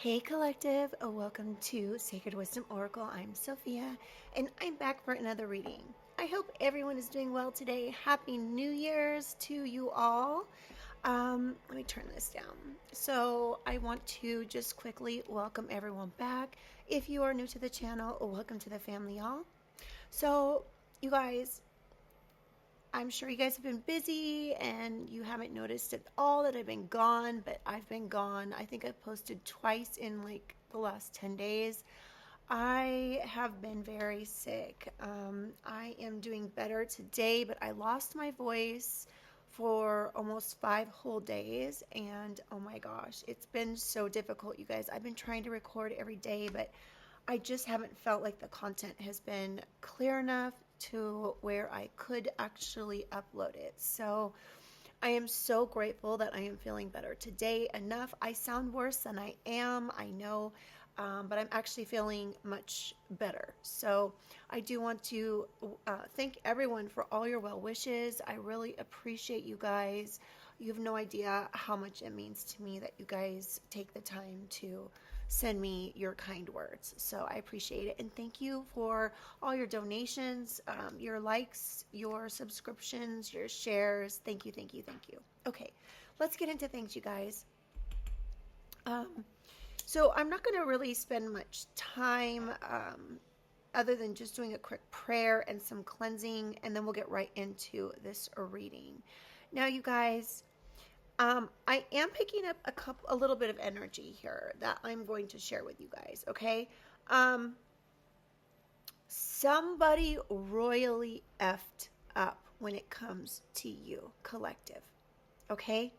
Hey Collective, welcome to Sacred Wisdom Oracle. I'm Sophia and I'm back for another reading. I hope everyone is doing well today. Happy New Year's to you all. Let me turn this down. So I want to just quickly welcome everyone back. If you are new to the channel, welcome to the family, y'all. So you guys, I'm sure you guys have been busy and you haven't noticed at all that I've been gone, but I've been gone. I think I've posted twice in like the last 10 days. I have been very sick. I am doing better today, but I lost my voice for almost 5 whole days. And oh my gosh, it's been so difficult, you guys. I've been trying to record every day, but I just haven't felt like the content has been clear enough to where I could actually upload it. So I am so grateful that I am feeling better today enough. I sound worse than I am, I know, but I'm actually feeling much better. So I do want to thank everyone for all your well wishes. I really appreciate you guys. You have no idea how much it means to me that you guys take the time to send me your kind words. So I appreciate it. And thank you for all your donations, your likes, your subscriptions, your shares. Thank you, thank you, thank you. Okay, let's get into things, you guys. So I'm not going to really spend much time other than just doing a quick prayer and some cleansing, and then we'll get right into this reading. Now, you guys, I am picking up a little bit of energy here that I'm going to share with you guys, okay? Somebody royally effed up when it comes to you, collective, okay?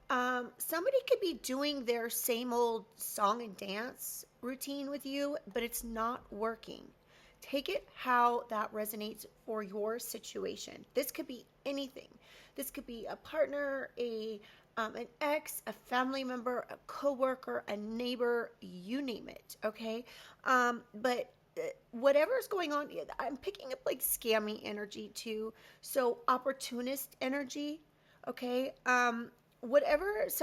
Somebody could be doing their same old song and dance routine with you, but it's not working. Take it how that resonates for your situation. This could be anything. This could be a partner, an ex, a family member, a coworker, a neighbor, you name it, okay? But whatever's going on, I'm picking up like scammy energy too. So opportunist energy, okay? Whatever this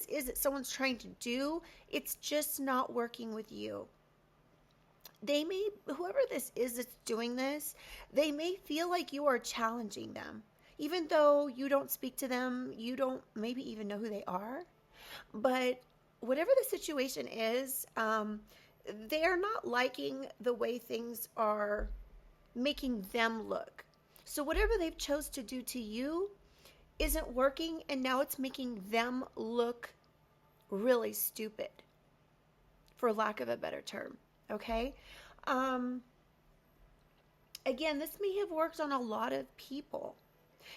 is that someone's trying to do, it's just not working with you. Whoever this is that's doing this, they may feel like you are challenging them. Even though you don't speak to them, you don't maybe even know who they are. But whatever the situation is, they are not liking the way things are making them look. So whatever they've chose to do to you isn't working, and now it's making them look really stupid, for lack of a better term. Okay? Again, this may have worked on a lot of people.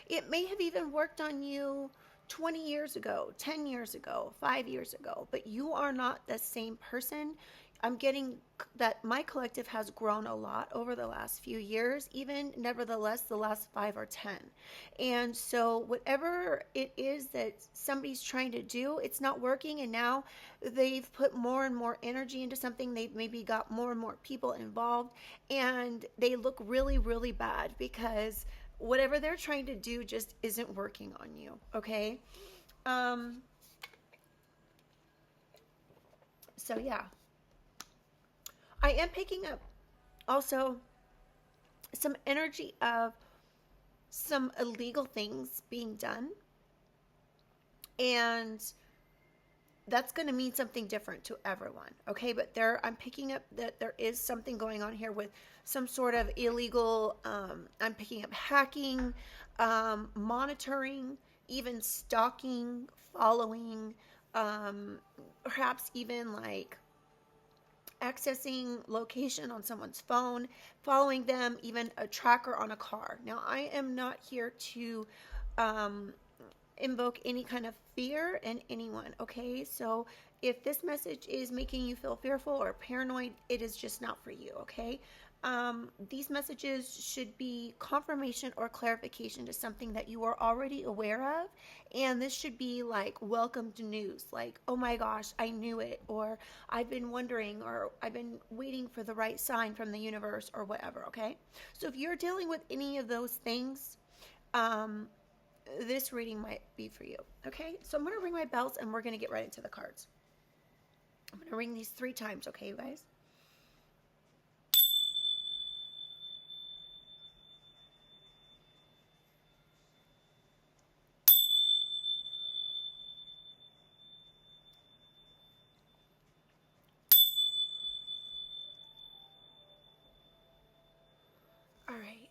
It may have even worked on you 20 years ago, 10 years ago, 5 years ago, but you are not the same person. I'm getting that my collective has grown a lot over the last few years, even nevertheless, the last 5 or 10. And so whatever it is that somebody's trying to do, it's not working. And now they've put more and more energy into something. They've maybe got more and more people involved, and they look really, really bad because whatever they're trying to do just isn't working on you, okay? So yeah. I am picking up also some energy of some illegal things being done. And that's going to mean something different to everyone, okay? But I'm picking up that there is something going on here with some sort of illegal, I'm picking up hacking, monitoring, even stalking, following, perhaps even like accessing location on someone's phone, following them, even a tracker on a car. Now, I am not here to invoke any kind of fear in anyone, okay? So if this message is making you feel fearful or paranoid, it is just not for you, okay? These messages should be confirmation or clarification to something that you are already aware of, and this should be like welcomed news, like, oh my gosh, I knew it, or I've been wondering, or I've been waiting for the right sign from the universe, or whatever, okay? So if you're dealing with any of those things, this reading might be for you, okay? So I'm going to ring my bells and we're going to get right into the cards. I'm going to ring these 3 times, okay, you guys? All right.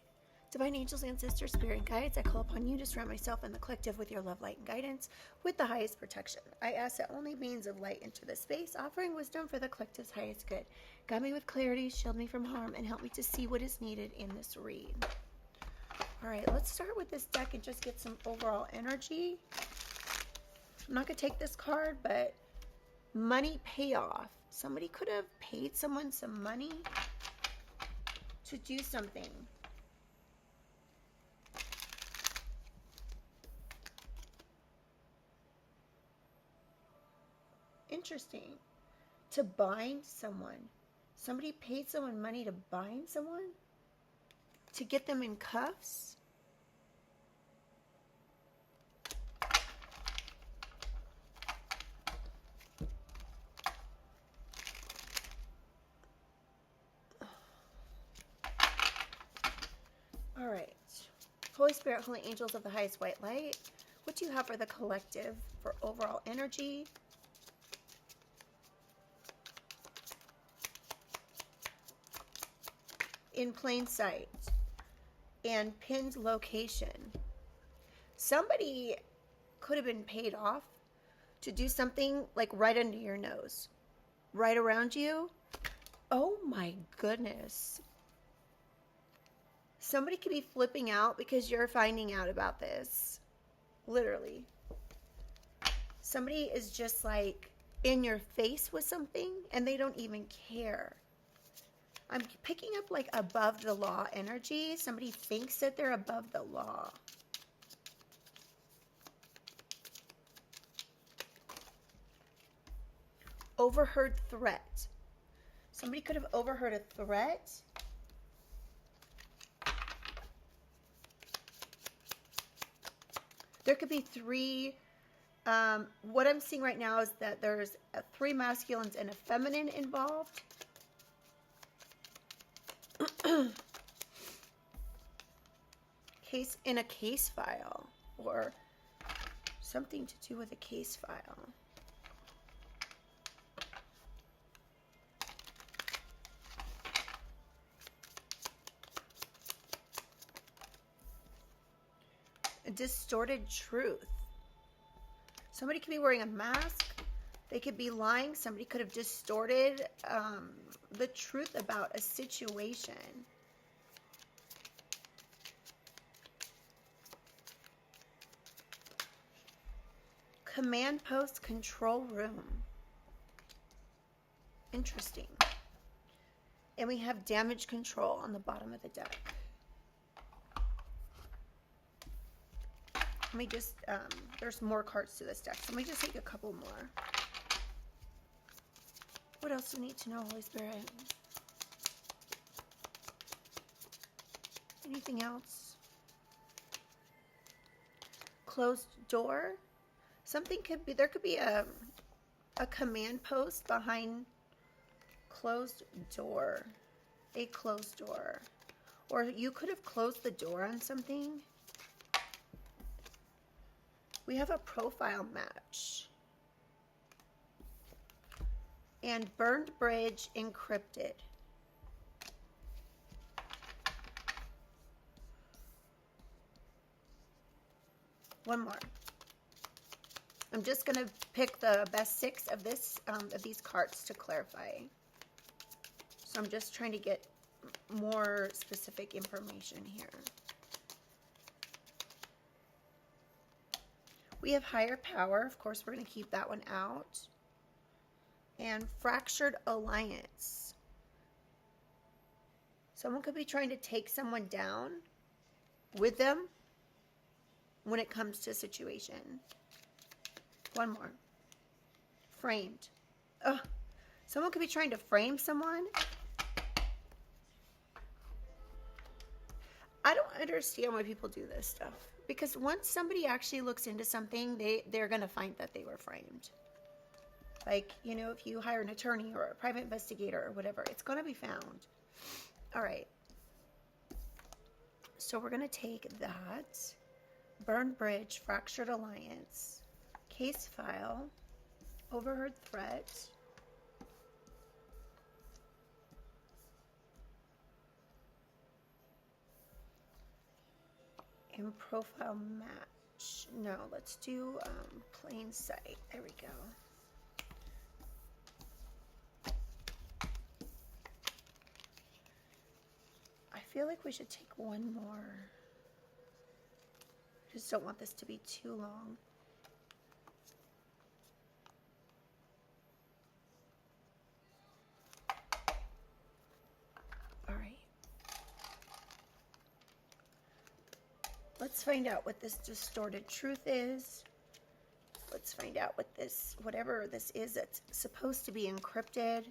Divine angels, ancestors, spirit, and guides, I call upon you to surround myself and the collective with your love, light, and guidance with the highest protection. I ask that only beings of light enter this space, offering wisdom for the collective's highest good. Guide me with clarity, shield me from harm, and help me to see what is needed in this read. All right, let's start with this deck and just get some overall energy. I'm not going to take this card, but money payoff. Somebody could have paid someone some money to do something. Interesting. To bind someone. Somebody paid someone money to bind someone? To get them in cuffs? All right. Holy Spirit, Holy Angels of the highest white light, what do you have for the collective for overall energy? In plain sight and pinned location. Somebody could have been paid off to do something like right under your nose, right around you. Oh my goodness. Somebody could be flipping out because you're finding out about this. Literally. Somebody is just like in your face with something and they don't even care. I'm picking up like above the law energy. Somebody thinks that they're above the law. Overheard threat. Somebody could have overheard a threat. There could be 3. What I'm seeing right now is that there's 3 masculines and a feminine involved. Case in a case file or something to do with a case file. A distorted truth. Somebody could be wearing a mask. They could be lying. Somebody could have distorted the truth about a situation. Command post control room. Interesting. And we have damage control on the bottom of the deck. Let me just, there's more cards to this deck. So let me just take a couple more. What else do we need to know, Holy Spirit? Anything else? Closed door. Something could be, there could be a command post behind closed door. A closed door. Or you could have closed the door on something. We have a profile match. And burned bridge encrypted. One more. I'm just going to pick the best 6 of this of these cards to clarify. So I'm just trying to get more specific information here. We have higher power. Of course, we're going to keep that one out. And fractured alliance. Someone could be trying to take someone down with them when it comes to a situation. One more. Framed. Ugh. Someone could be trying to frame someone. I don't understand why people do this stuff. Because once somebody actually looks into something, they're going to find that they were framed. Like, you know, if you hire an attorney or a private investigator or whatever, it's going to be found. All right. So we're going to take that. Burned bridge, fractured alliance, case file, overheard threat, and profile match. No, let's do plain sight. There we go. I feel like we should take one more. I just don't want this to be too long. All right. Let's find out what this distorted truth is. Let's find out what this, whatever this is that's supposed to be encrypted.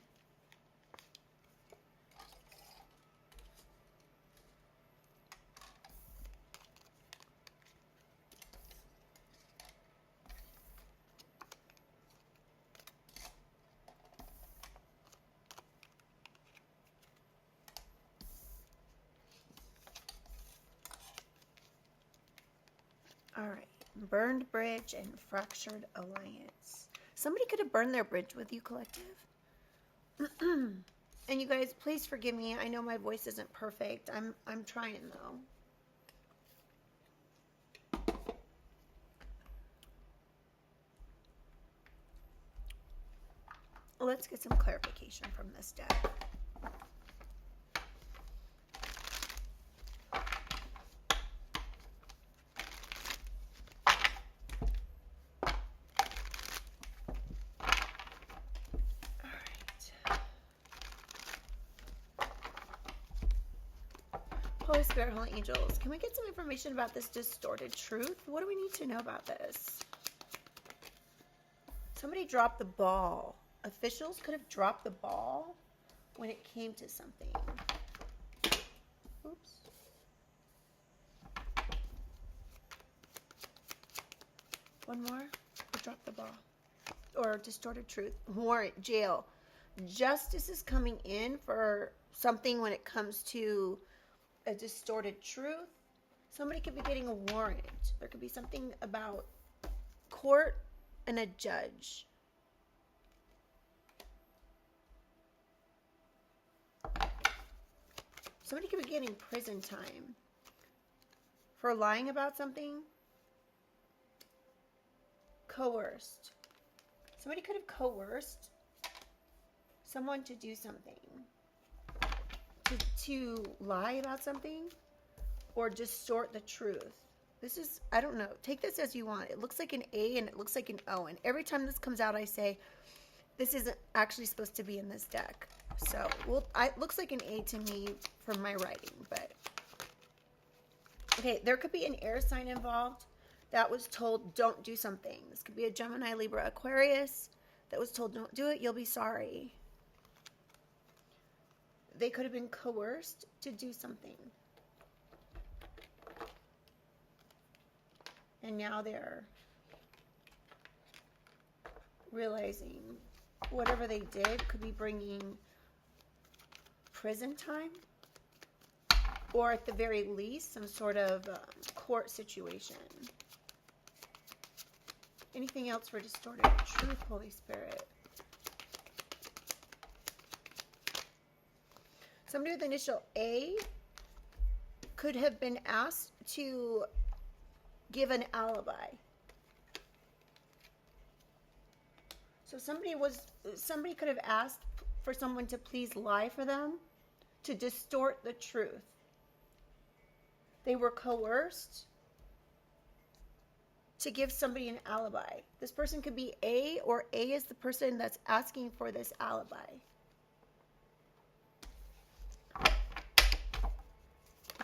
All right, burned bridge and fractured alliance. Somebody could have burned their bridge with you, collective. And you guys, please forgive me. I know my voice isn't perfect. I'm trying though. Let's get some clarification from this deck. Holy Spirit, Holy Angels, can we get some information about this distorted truth? What do we need to know about this? Somebody dropped the ball. Officials could have dropped the ball when it came to something. Oops. One more. Or drop the ball. Or distorted truth. Warrant, jail. Justice is coming in for something when it comes to a distorted truth. Somebody could be getting a warrant. There could be something about court and a judge. Somebody could be getting prison time for lying about something. Coerced. Somebody could have coerced someone to do something. To lie about something or distort the truth. This is, I don't know. Take this as you want. It looks like an A and it looks like an O. And every time this comes out, I say, this isn't actually supposed to be in this deck. So, well, it looks like an A to me from my writing. But, okay, there could be an air sign involved that was told, don't do something. This could be a Gemini, Libra, Aquarius that was told, don't do it, you'll be sorry. They could have been coerced to do something. And now they're realizing whatever they did could be bringing prison time. Or at the very least, some sort of court situation. Anything else for distorted truth, Holy Spirit? Somebody with the initial A could have been asked to give an alibi. So somebody could have asked for someone to please lie for them, to distort the truth. They were coerced to give somebody an alibi. This person could be A, or A is the person that's asking for this alibi.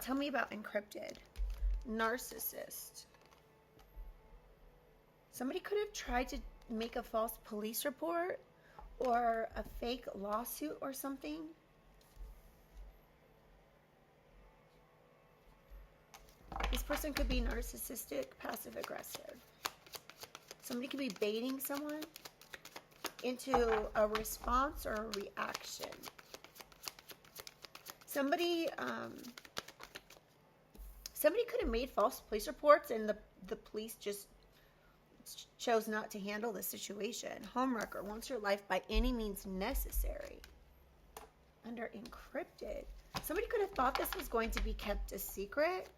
Tell me about encrypted. Narcissist. Somebody could have tried to make a false police report or a fake lawsuit or something. This person could be narcissistic, passive aggressive. Somebody could be baiting someone. into a response or a reaction. Somebody could have made false police reports and the police just chose not to handle the situation. Homewrecker wants your life by any means necessary. Under encrypted. Somebody could have thought this was going to be kept a secret.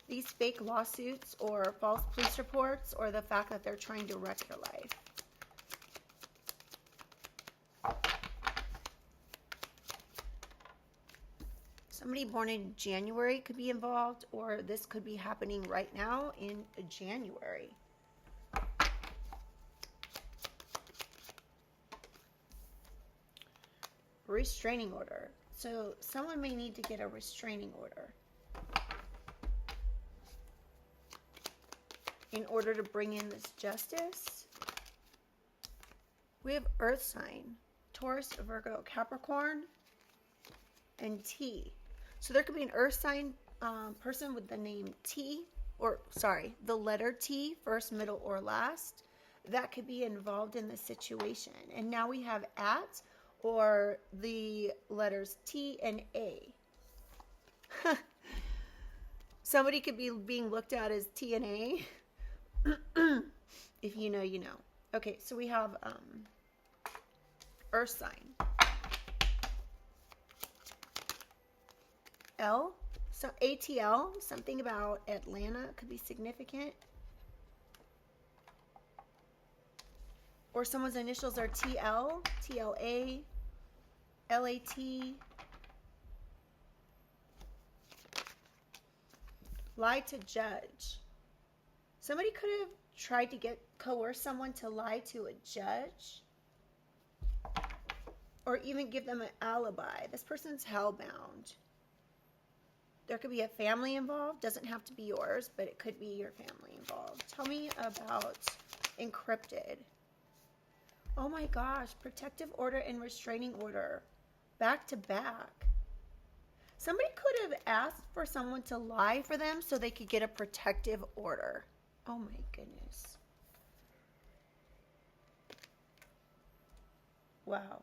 These fake lawsuits or false police reports, or the fact that they're trying to wreck your life. Somebody born in January could be involved, or this could be happening right now in January. Restraining order. So someone may need to get a restraining order in order to bring in this justice. We have Earth sign, Taurus, Virgo, Capricorn, and T. So there could be an Earth sign person with the name T, or sorry, the letter T, first, middle, or last. That could be involved in the situation. And now we have at, or the letters T and A. Somebody could be being looked at as T and A. If you know, you know. Okay, so we have Earth sign. L, so ATL, something about Atlanta could be significant. Or someone's initials are TL, TLA, LAT. Lie to judge. Somebody could have tried to coerce someone to lie to a judge. Or even give them an alibi. This person's hellbound. There could be a family involved. Doesn't have to be yours, but it could be your family involved. Tell me about encrypted. Oh my gosh, protective order and restraining order. Back to back. Somebody could have asked for someone to lie for them so they could get a protective order. Oh my goodness. Wow.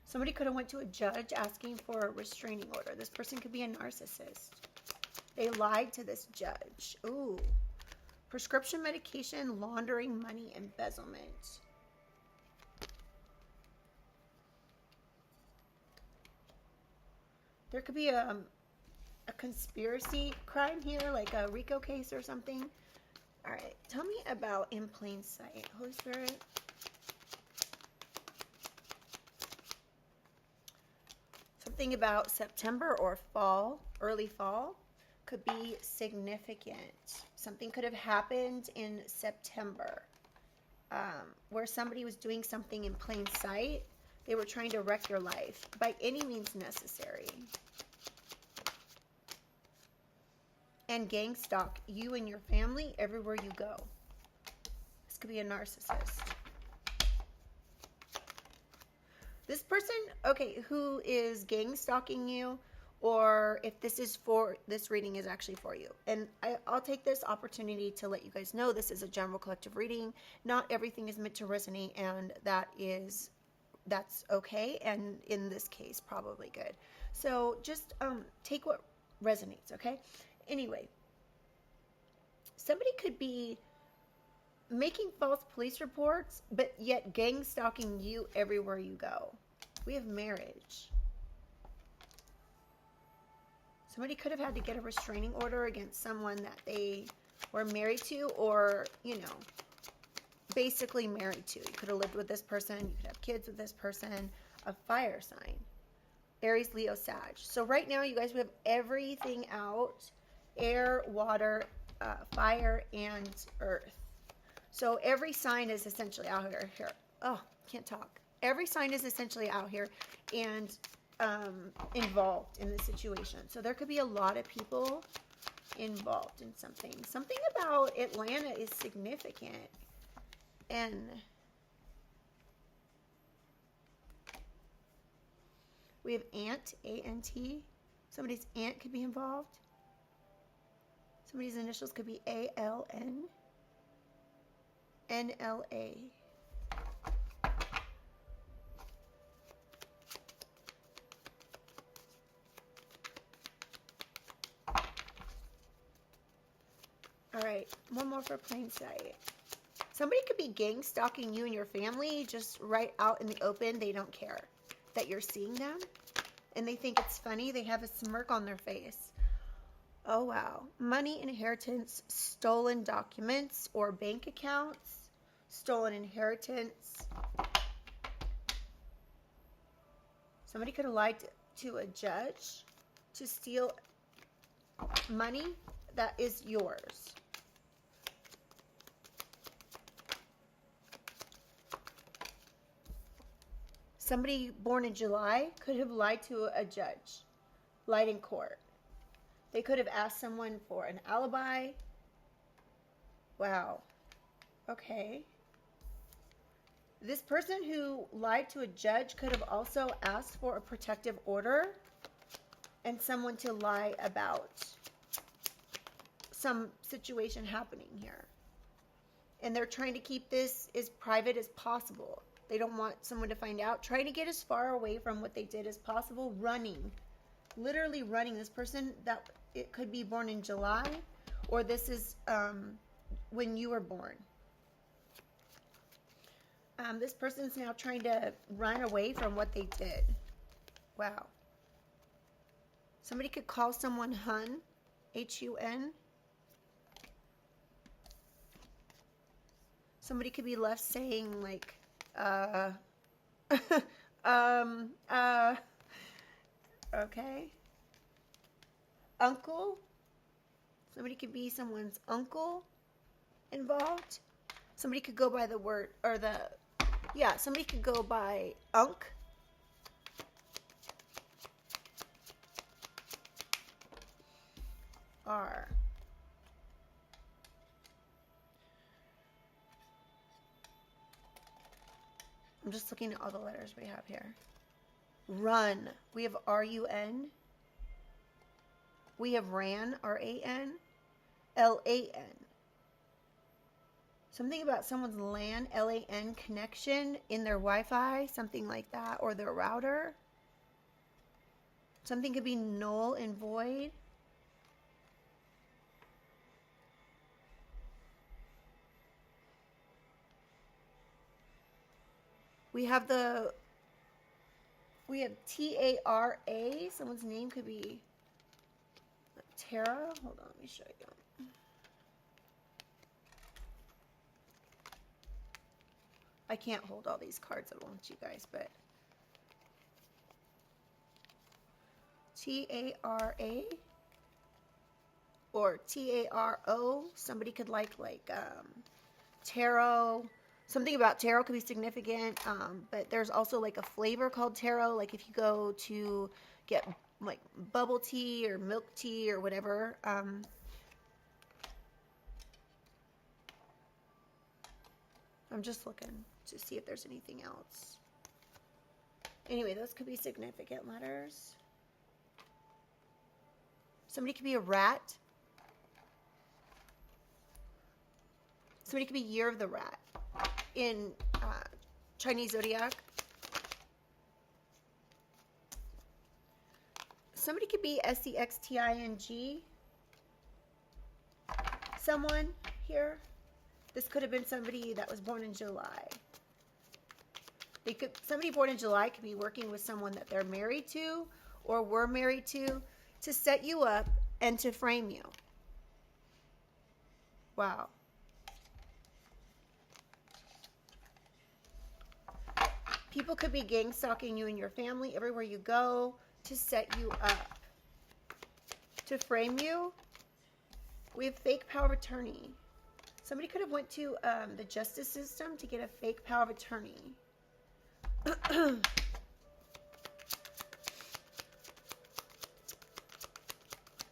Somebody could have went to a judge asking for a restraining order. This person could be a narcissist. They lied to this judge. Ooh. Prescription medication, laundering, money, embezzlement. There could be a conspiracy crime here, like a RICO case or something. All right, tell me about in plain sight. Holy Spirit. Something about September or fall, early fall, could be significant. Something could have happened in September where somebody was doing something in plain sight. They were trying to wreck your life by any means necessary. And gang stalk you and your family everywhere you go. This could be a narcissist. This person, okay, who is gang stalking you, or if this reading is actually for you. And I'll take this opportunity to let you guys know this is a general collective reading. Not everything is meant to resonate, and that's okay, and in this case, probably good. So just take what resonates, okay? Anyway, somebody could be making false police reports, but yet gang stalking you everywhere you go. We have marriage. Somebody could have had to get a restraining order against someone that they were married to, or, you know, basically married to. You could have lived with this person. You could have kids with this person. A fire sign. Aries, Leo, Sag. So right now, you guys, we have everything out. Air, water, fire, and earth. So every sign is essentially out here. Oh, can't talk. Every sign is essentially out here and involved in this situation. So there could be a lot of people involved in something. Something about Atlanta is significant. And we have aunt, A-N-T. Somebody's aunt could be involved. Somebody's initials could be A-L-N. NLA. All right, one more for plain sight. Somebody could be gang stalking you and your family just right out in the open. They don't care that you're seeing them, and they think it's funny. They have a smirk on their face. Oh, wow. Money, inheritance, stolen documents or bank accounts, stolen inheritance. Somebody could have lied to a judge to steal money that is yours. Somebody born in July could have lied to a judge, lied in court. They could have asked someone for an alibi. Wow. Okay. This person who lied to a judge could have also asked for a protective order and someone to lie about some situation happening here. And they're trying to keep this as private as possible. They don't want someone to find out. Trying to get as far away from what they did as possible. Running. Literally running. This person, that it could be born in July, or this is when you were born. This person's now trying to run away from what they did. Wow. Somebody could call someone Hun, Hun. Somebody could be left saying like, okay. Uncle. Somebody could be someone's uncle involved. Somebody could go by the word, or somebody could go by Unc. R. I'm just looking at all the letters we have here. Run. We have R-U-N. We have ran, R-A-N. L-A-N. Something about someone's LAN, L-A-N connection in their Wi-Fi, something like that, or their router. Something could be null and void. We have T-A-R-A. Someone's name could be Tara. Hold on, let me show you. I can't hold all these cards at once, you guys, but T-A-R-A or T-A-R-O. Somebody could like tarot. Something about tarot could be significant, but there's also like a flavor called tarot. Like if you go to get like bubble tea or milk tea or whatever. I'm just looking to see if there's anything else. Anyway, those could be significant letters. Somebody could be a rat. Somebody could be year of the rat in Chinese zodiac. Somebody could be S-E-X-T-I-N-G. Someone here. This could have been somebody that was born in July. Somebody born in July could be working with someone that they're married to or were married to set you up and to frame you. Wow. People could be gang stalking you and your family everywhere you go to set you up, to frame you. We have fake power of attorney. Somebody could have went to the justice system to get a fake power of attorney.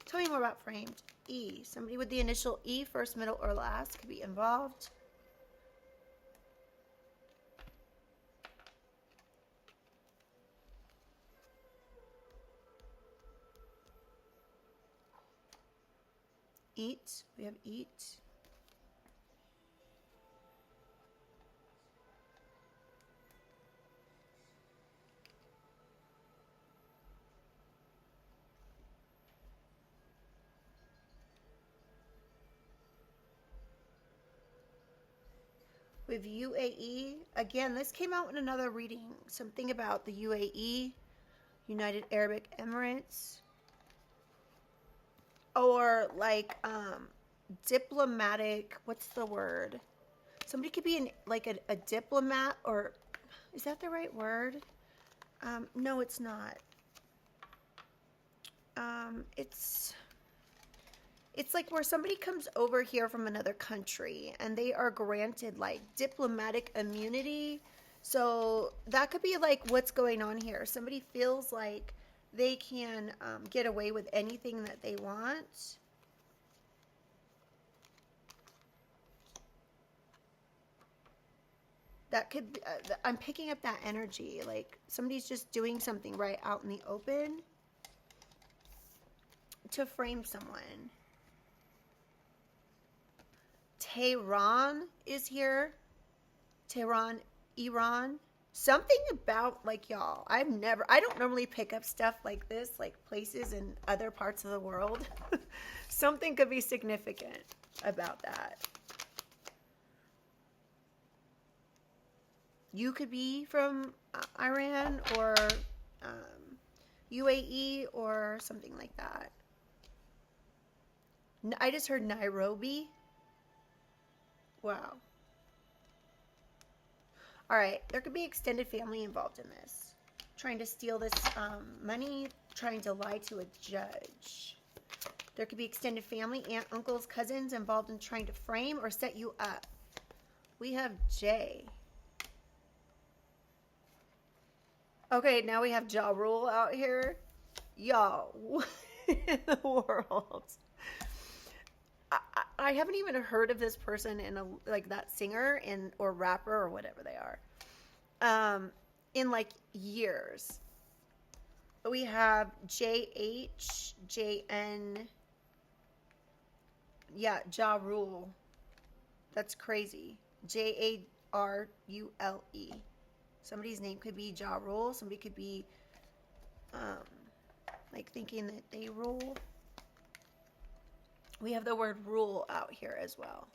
Tell me more about framed. E. Somebody with the initial E, first, middle, or last, could be involved. Eat. We have eat. with UAE. Again, this came out in another reading. Something about the UAE, United Arab Emirates. Or like diplomatic, what's the word? Somebody could be a diplomat, or is that the right word? No, it's not. It's like where somebody comes over here from another country and they are granted like diplomatic immunity. So that could be like what's going on here. Somebody feels like they can get away with anything that they want. That could be, I'm picking up that energy. Like somebody's just doing something right out in the open to frame someone. Tehran is here. Tehran, Iran. Something about, like, y'all, I don't normally pick up stuff like this, like places in other parts of the world. Something could be significant about that. You could be from Iran or UAE or something like that. I just heard Nairobi. Wow. All right, there could be extended family involved in this. Trying to steal this money, trying to lie to a judge. There could be extended family, aunt, uncles, cousins involved in trying to frame or set you up. We have J. Okay, now we have Ja Rule out here. Y'all, what in the world? I haven't even heard of this person in like that singer or rapper or whatever they are in like years. We have JH, JN. Yeah, Ja Rule. That's crazy. JARULE. Somebody's name could be Ja Rule. Somebody could be like thinking that they rule. We have the word rule out here as well.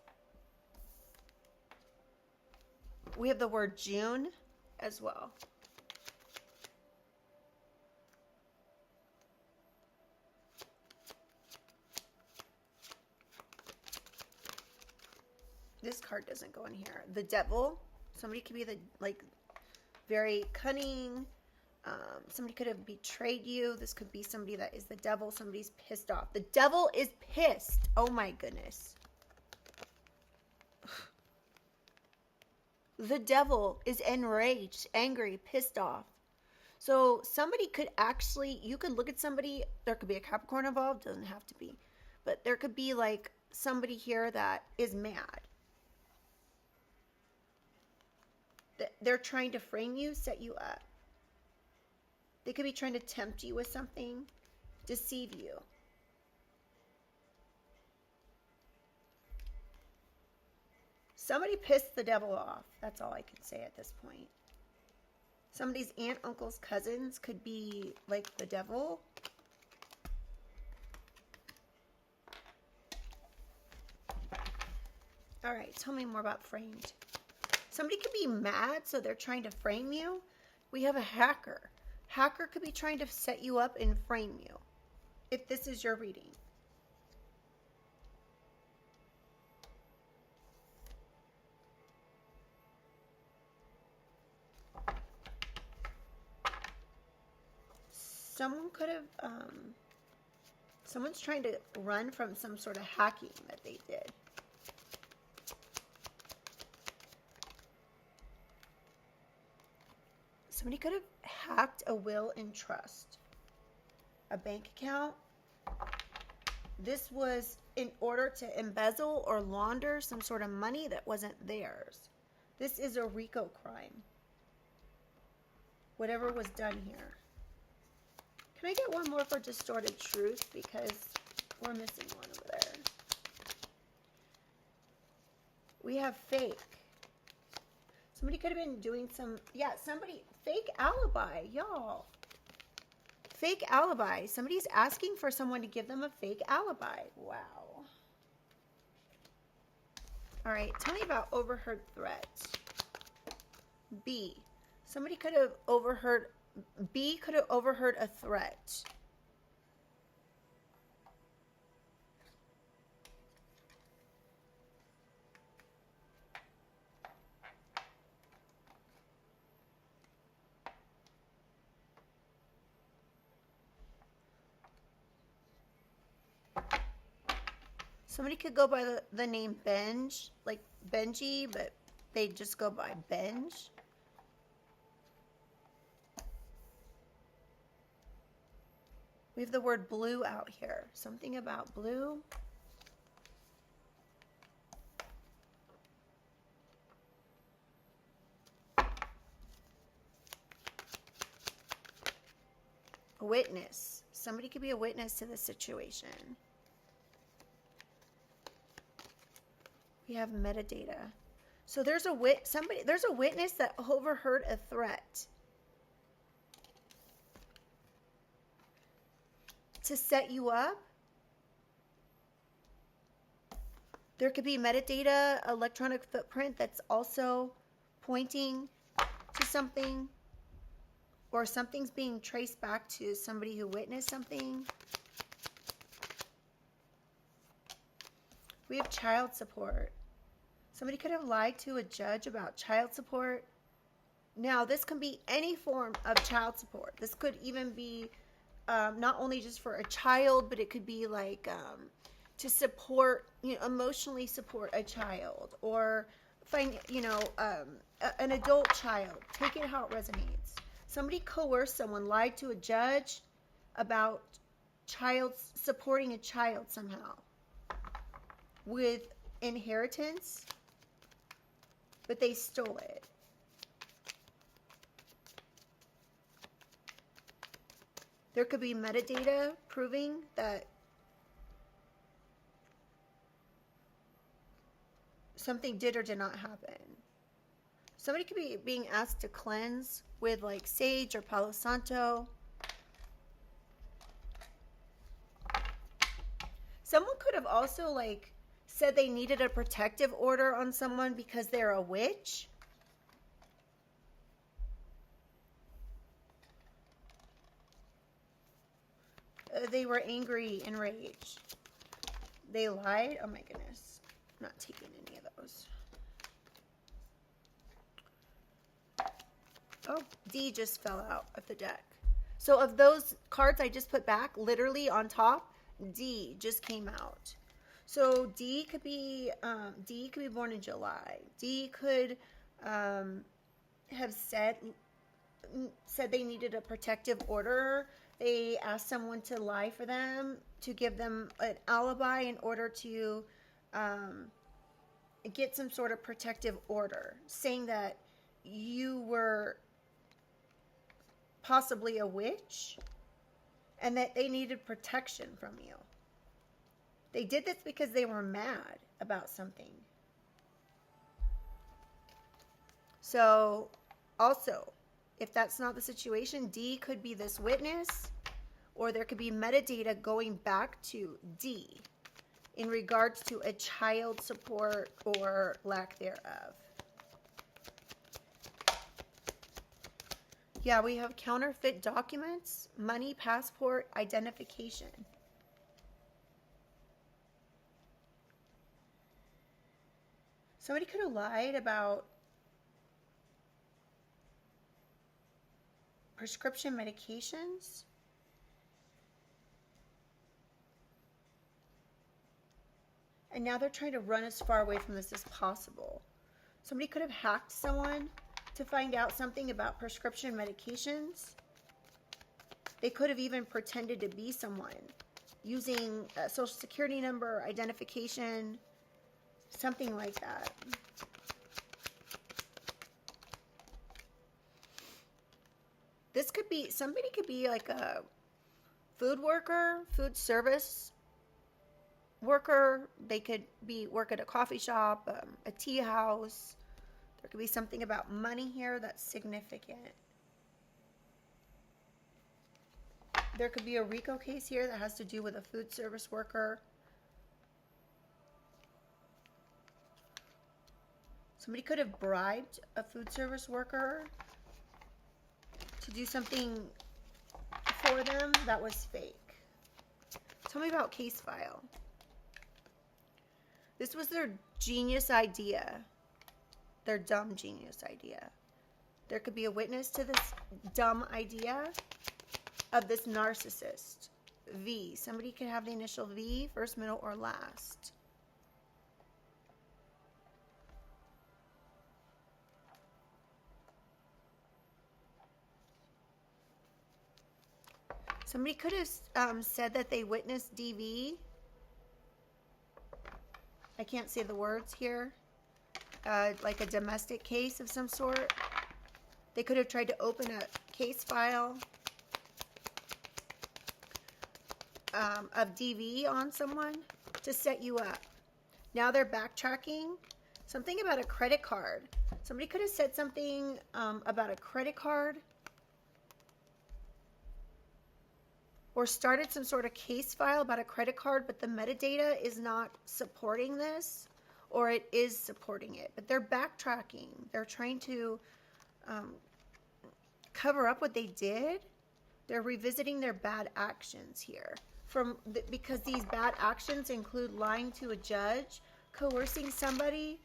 We have the word June as well. This card doesn't go in here. The devil. Somebody could be very cunning. Somebody could have betrayed you. This could be somebody that is the devil. Somebody's pissed off. The devil is pissed. Oh my goodness. The devil is enraged, angry, pissed off. So somebody could actually, you could look at somebody, there could be a Capricorn involved, doesn't have to be. But there could be like somebody here that is mad. They're trying to frame you, set you up. They could be trying to tempt you with something, deceive you. Somebody pissed the devil off. That's all I can say at this point. Somebody's aunt, uncles, cousins could be like the devil. All right, tell me more about framed. Somebody could be mad, so they're trying to frame you. We have a hacker. Hacker could be trying to set you up and frame you, if this is your reading. Someone could have, someone's trying to run from some sort of hacking that they did. Somebody could have hacked a will and trust, a bank account. This was in order to embezzle or launder some sort of money that wasn't theirs. This is a RICO crime. Whatever was done here. Can I get one more for distorted truth? Because we're missing one over there. We have fake. Somebody could have been doing some, fake alibi, y'all. Fake alibi. Somebody's asking for someone to give them a fake alibi. Wow. All right, tell me about overheard threats. B. Somebody could have overheard, B could have overheard a threat. Somebody could go by the name Benj, like Benji, but they just go by Benj. We have the word blue out here. Something about blue. A witness. Somebody could be a witness to the situation. We have metadata. So there's a witness that overheard a threat to set you up. There could be metadata, electronic footprint that's also pointing to something, or something's being traced back to somebody who witnessed something. We have child support. Somebody could have lied to a judge about child support. Now, this can be any form of child support. This could even be not only just for a child, but it could be like to support, emotionally support a child, or find, an adult child. Take it how it resonates. Somebody coerced someone, lied to a judge about supporting a child somehow with inheritance, but they stole it. There could be metadata proving that something did or did not happen. Somebody could be being asked to cleanse with like sage or Palo Santo. Someone could have also like said they needed a protective order on someone because they're a witch. They were angry, enraged. They lied. Oh my goodness. I'm not taking any of those. Oh, D just fell out of the deck. So of those cards I just put back, literally on top, D just came out. So D could be born in July. D could have said they needed a protective order. They asked someone to lie for them, to give them an alibi in order to get some sort of protective order, saying that you were possibly a witch and that they needed protection from you. They did this because they were mad about something. So also, if that's not the situation, D could be this witness, or there could be metadata going back to D in regards to a child support or lack thereof. Yeah, we have counterfeit documents, money, passport, identification. Somebody could have lied about prescription medications. And now they're trying to run as far away from this as possible. Somebody could have hacked someone to find out something about prescription medications. They could have even pretended to be someone using a social security number, identification, something like that. This could be, somebody could be like a food worker, food service worker. They could work at a coffee shop, a tea house. There could be something about money here that's significant. There could be a RICO case here that has to do with a food service worker. Somebody could have bribed a food service worker to do something for them that was fake. Tell me about case file. This was their genius idea. Their dumb genius idea. There could be a witness to this dumb idea of this narcissist. V. Somebody could have the initial V, first, middle, or last. Somebody could have said that they witnessed DV. I can't say the words here. Like a domestic case of some sort. They could have tried to open a case file of DV on someone to set you up. Now they're backtracking. Something about a credit card. Somebody could have said something about a credit card. Or started some sort of case file about a credit card, but the metadata is not supporting this, or it is supporting it. But they're backtracking. They're trying to cover up what they did. They're revisiting their bad actions here. Because these bad actions include lying to a judge, coercing somebody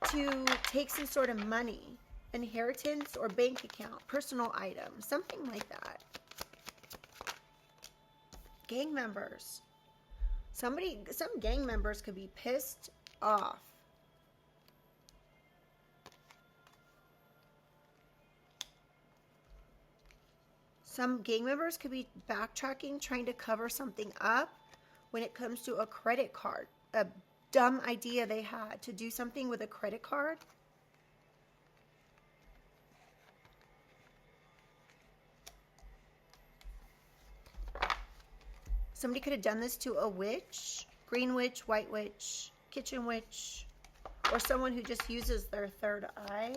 to take some sort of money, inheritance or bank account, personal item, something like that. Gang members. Some gang members could be pissed off. Some gang members could be backtracking, trying to cover something up when it comes to a credit card. A dumb idea they had to do something with a credit card. Somebody could have done this to a witch, green witch, white witch, kitchen witch, or someone who just uses their third eye.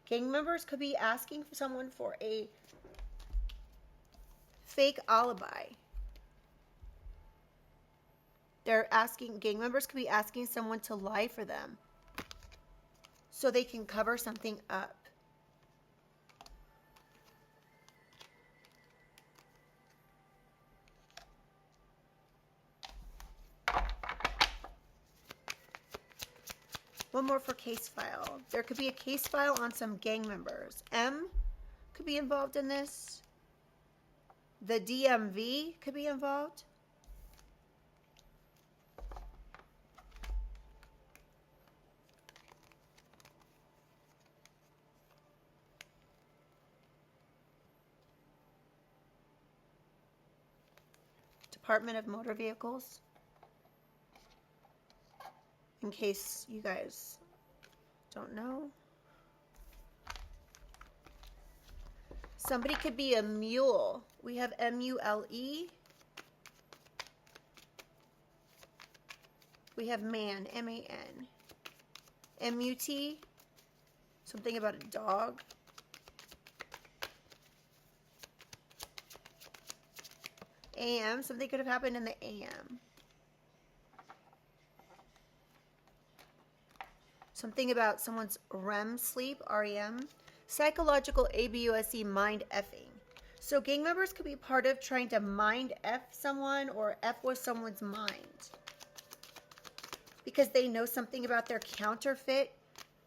Gang members could be asking someone for a fake alibi. Gang members could be asking someone to lie for them so they can cover something up. One more for case file. There could be a case file on some gang members. M could be involved in this. The DMV could be involved. Department of Motor Vehicles. In case you guys don't know. Somebody could be a mule. We have M-U-L-E. We have man, M-A-N. M-U-T, something about a dog. A-M, something could have happened in the A-M. Something about someone's REM sleep, R-E-M. Psychological, A-B-U-S-E, mind effing. So gang members could be part of trying to mind F someone or F with someone's mind. Because they know something about their counterfeit.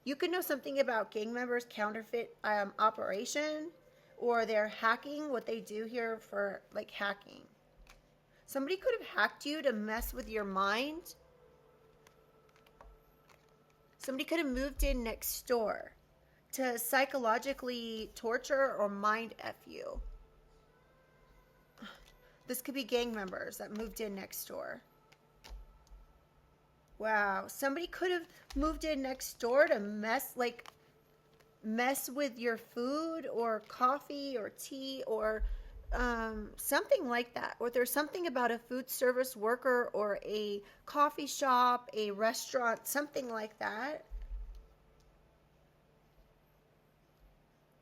You could know something about gang members' counterfeit operation. Or they're hacking, what they do here for like hacking. Somebody could have hacked you to mess with your mind. Somebody could have moved in next door to psychologically torture or mind F you. This could be gang members that moved in next door. Wow. Somebody could have moved in next door to mess with your food or coffee or tea or something like that. Or there's something about a food service worker or a coffee shop, a restaurant, something like that.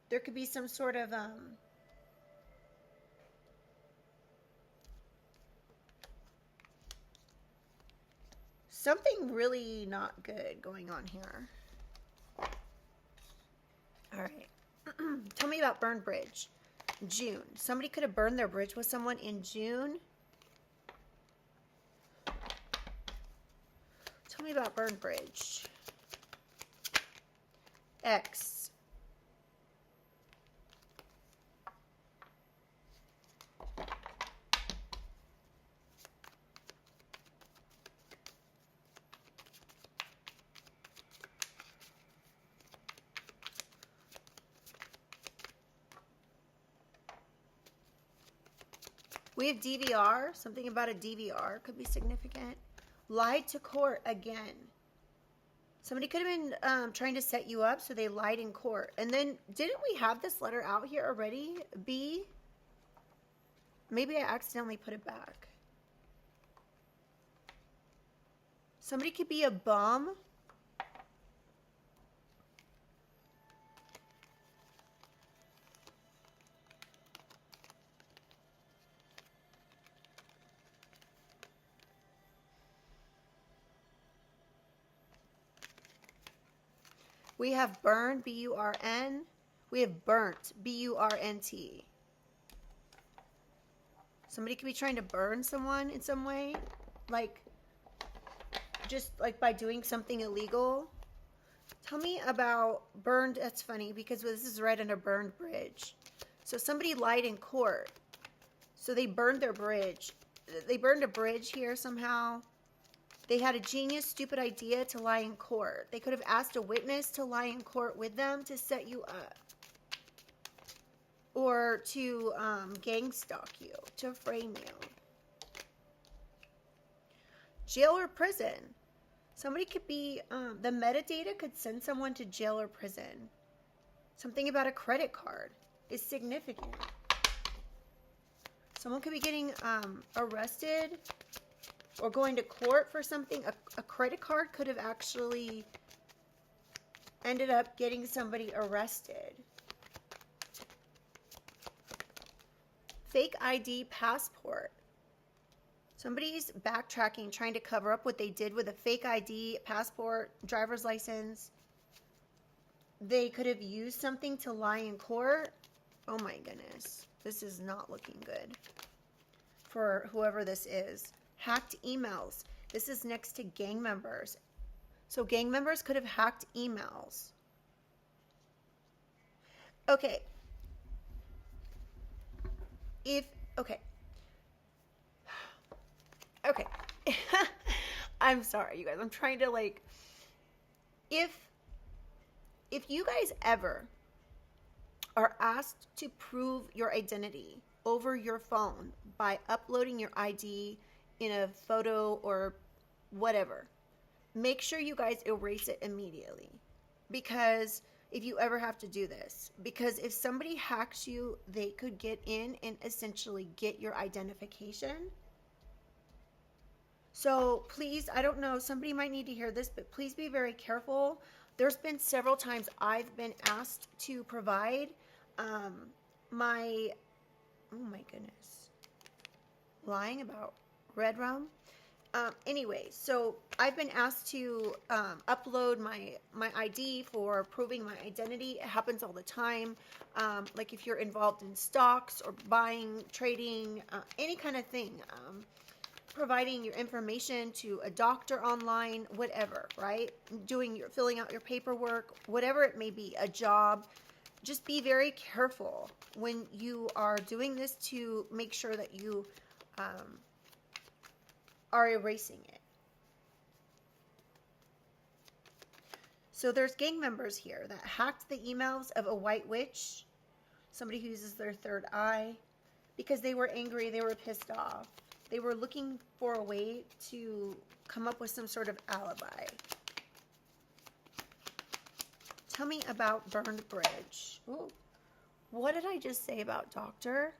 There could be some sort of something really not good going on here. All right. Tell me about burned bridge. June. Somebody could have burned their bridge with someone in June. Tell me about burned bridge. X. We have DVR. Something about a DVR could be significant. Lied to court again. Somebody could have been trying to set you up, so they lied in court. And then, didn't we have this letter out here already? B? Maybe I accidentally put it back. Somebody could be a bum. We have burned, B-U-R-N. We have burnt, B-U-R-N-T. Somebody could be trying to burn someone in some way. Like, just like by doing something illegal. Tell me about burned. That's funny because this is right under burned bridge. So somebody lied in court. So they burned their bridge. They burned a bridge here somehow. They had a genius, stupid idea to lie in court. They could have asked a witness to lie in court with them to set you up. Or to gang stalk you, to frame you. Jail or prison. Somebody could be, the metadata could send someone to jail or prison. Something about a credit card is significant. Someone could be getting arrested or going to court for something. A credit card could have actually ended up getting somebody arrested. Fake ID passport. Somebody's backtracking, trying to cover up what they did with a fake ID, passport, driver's license. They could have used something to lie in court. Oh my goodness. This is not looking good for whoever this is. Hacked emails. This is next to gang members. So gang members could have hacked emails. Okay. Okay. I'm sorry, you guys. I'm trying to if you guys ever are asked to prove your identity over your phone by uploading your ID in a photo or whatever, make sure you guys erase it immediately. Because if you ever have to do this, because if somebody hacks you, they could get in and essentially get your identification. So please, I don't know, somebody might need to hear this, but please be very careful. There's been several times I've been asked to provide my, oh my goodness, lying about red rum. Anyway, so I've been asked to upload my ID for proving my identity. It happens all the time. Like if you're involved in stocks or buying, trading, any kind of thing. Providing your information to a doctor online, whatever, right? Filling out your paperwork, whatever it may be, a job. Just be very careful when you are doing this to make sure that you are erasing it. So there's gang members here that hacked the emails of a white witch, somebody who uses their third eye, because they were angry, they were pissed off. They were looking for a way to come up with some sort of alibi. Tell me about burned bridge. Ooh. What did I just say about doctor?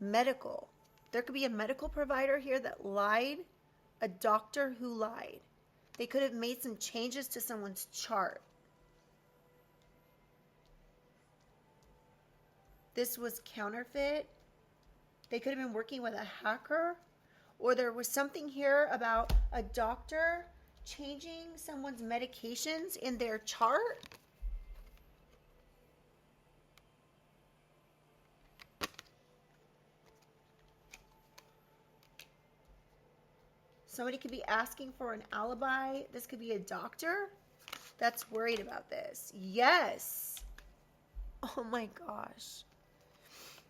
Medical. There could be a medical provider here that lied, a doctor who lied. They could have made some changes to someone's chart. This was counterfeit. They could have been working with a hacker, or there was something here about a doctor changing someone's medications in their chart. Somebody could be asking for an alibi. This could be a doctor that's worried about this. Yes. Oh my gosh.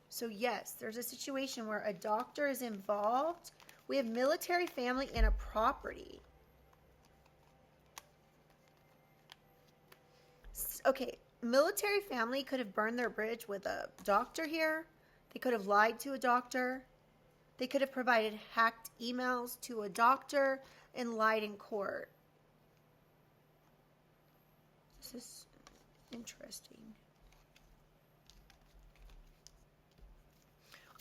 So yes, there's a situation where a doctor is involved. We have military family and a property. Okay, military family could have burned their bridge with a doctor here. They could have lied to a doctor. They could have provided hacked emails to a doctor and lied in court. This is interesting.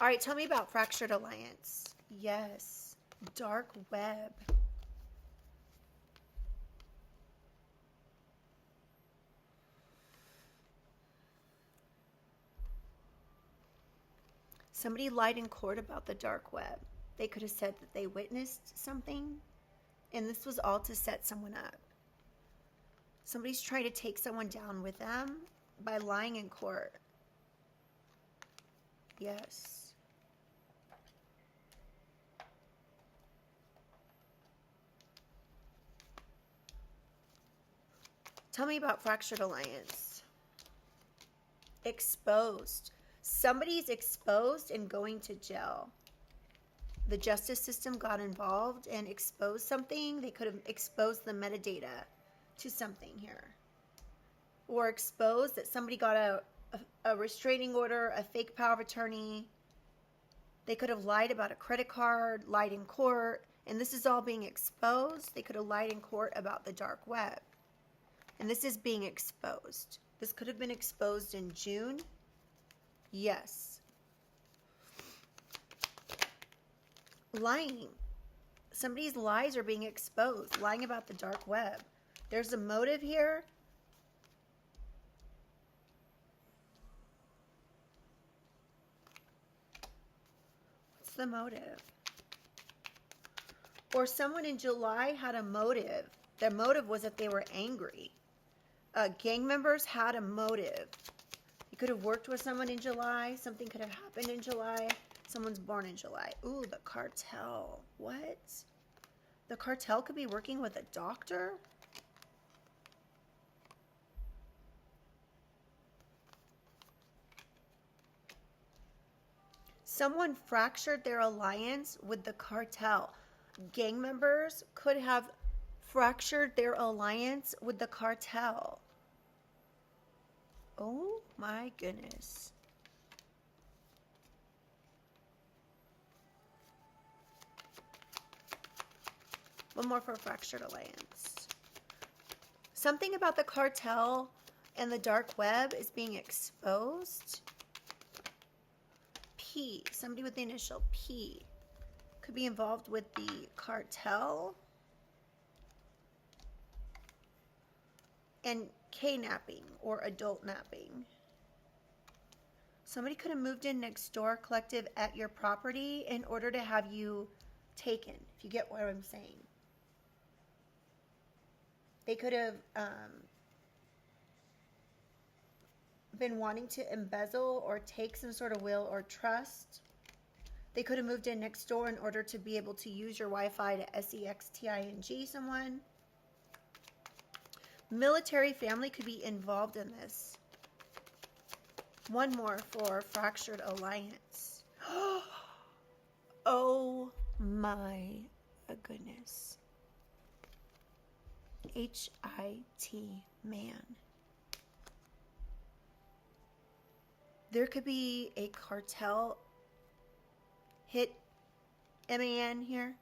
All right, tell me about fractured alliance. Yes, dark web. Somebody lied in court about the dark web. They could have said that they witnessed something, and this was all to set someone up. Somebody's trying to take someone down with them by lying in court. Yes. Tell me about fractured alliance. Exposed. Somebody's exposed and going to jail. The justice system got involved and exposed something. They could have exposed the metadata to something here. Or exposed that somebody got a restraining order, a fake power of attorney. They could have lied about a credit card, lied in court, and this is all being exposed. They could have lied in court about the dark web. And this is being exposed. This could have been exposed in June. Yes. Lying. Somebody's lies are being exposed. Lying about the dark web. There's a motive here. What's the motive? Or someone in July had a motive. Their motive was that they were angry. Gang members had a motive. You could have worked with someone in July. Something could have happened in July. Someone's born in July. Ooh, the cartel. What? The cartel could be working with a doctor? Someone fractured their alliance with the cartel. Gang members could have fractured their alliance with the cartel. Oh my goodness. One more for fractured alliance. Something about the cartel and the dark web is being exposed. P. Somebody with the initial P could be involved with the cartel. And K-napping or adult napping. Somebody could have moved in next door collective at your property in order to have you taken, if you get what I'm saying. They could have been wanting to embezzle or take some sort of will or trust. They could have moved in next door in order to be able to use your Wi-Fi to sexting someone. Military family could be involved in this. One more for fractured alliance. Oh my goodness. HIT, man. There could be a cartel hit MAN here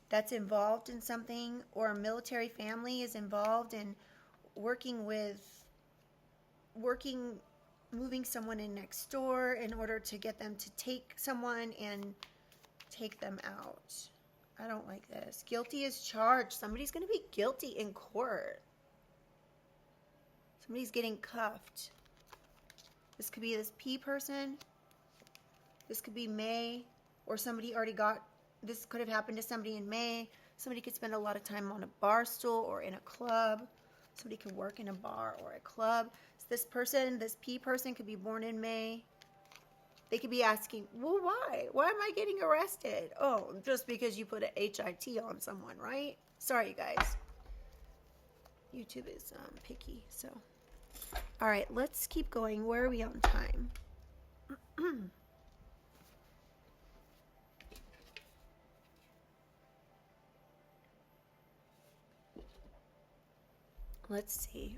that's involved in something, or a military family is involved in moving someone in next door in order to get them to take someone and take them out. I don't like this. Guilty as charged. Somebody's going to be guilty in court. Somebody's getting cuffed. This could be this P person. This could be May, or somebody already got This could have happened to somebody in May. Somebody could spend a lot of time on a bar stool or in a club. Somebody could work in a bar or a club. So this person, this P person, could be born in May. They could be asking, well, why? Why am I getting arrested? Oh, just because you put a HIT on someone, right? Sorry, you guys. YouTube is picky, so. All right, let's keep going. Where are we on time? Let's see.